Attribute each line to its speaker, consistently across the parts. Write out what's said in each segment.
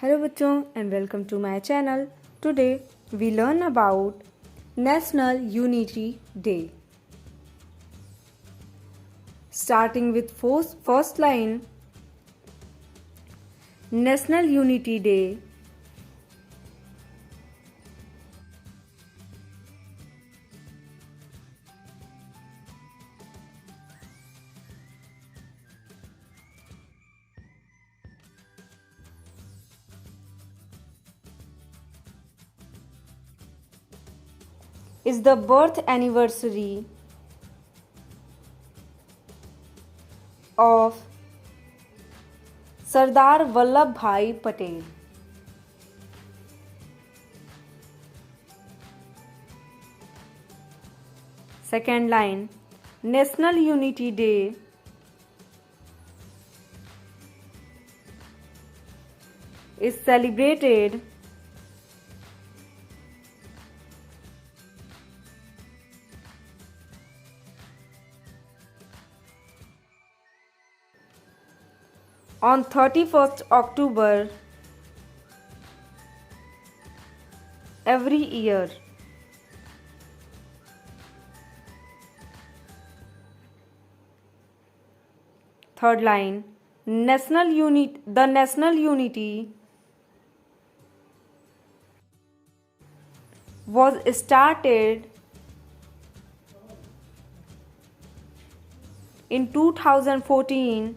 Speaker 1: Hello बच्चों and welcome to my channel. Today we learn about National Unity Day. Starting with first line, National Unity Day is the birth anniversary of Sardar Vallabhbhai Patel. Second line, National Unity Day is celebrated on 31st October every year. Third line, the National Unity was started in 2014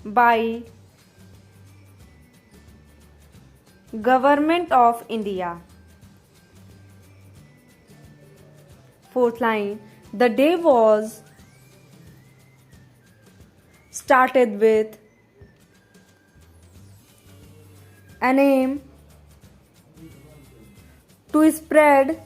Speaker 1: by Government of India. Fourth line, the day was started with an aim to spread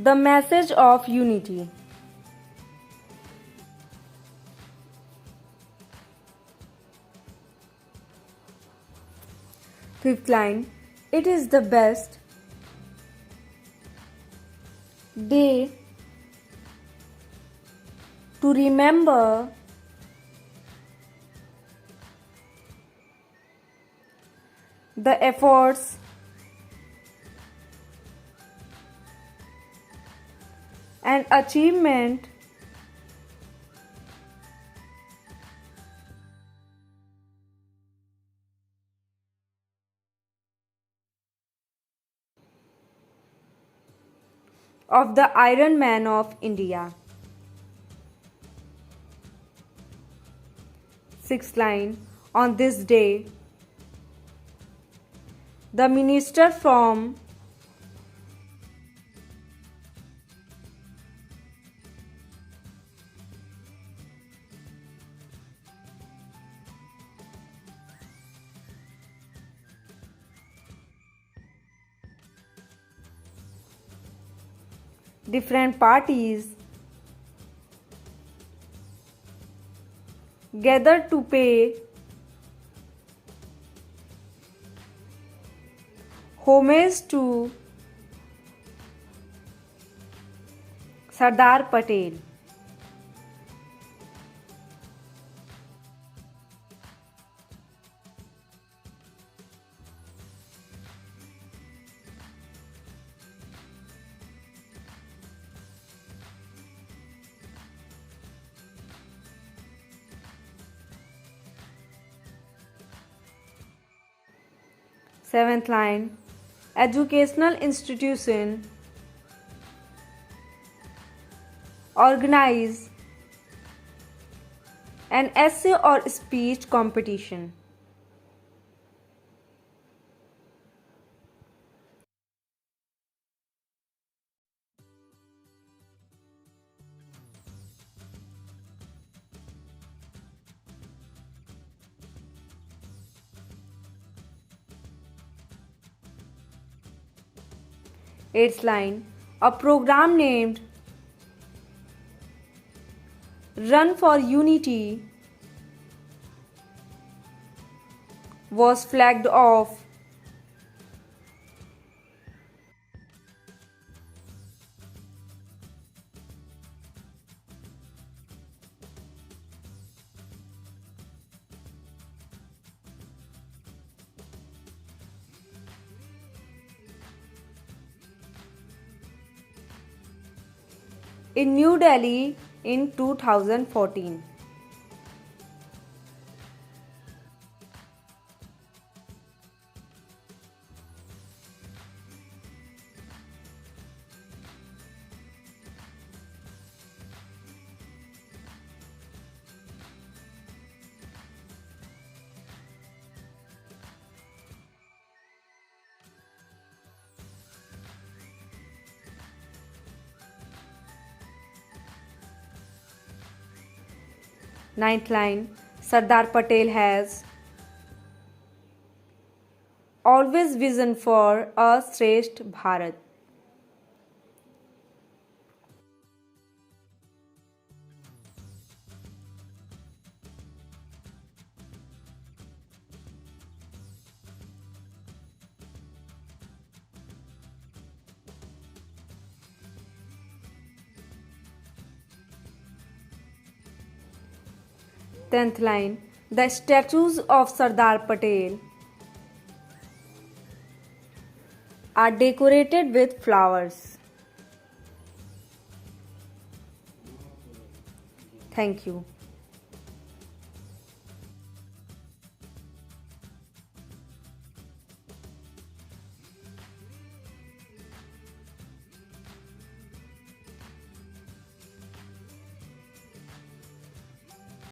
Speaker 1: the message of unity. Fifth line, it is the best day to remember the efforts and achievement of the Iron Man of India. Sixth line, on this day, the minister from different parties gathered to pay homage to Sardar Patel. Seventh line, educational institution organize an essay or speech competition. Eighth line, a program named Run for Unity was flagged off in New Delhi in 2014. Ninth line, Sardar Patel has always vision for a Shrestha Bharat. 10th line, the statues of Sardar Patel are decorated with flowers. Thank you.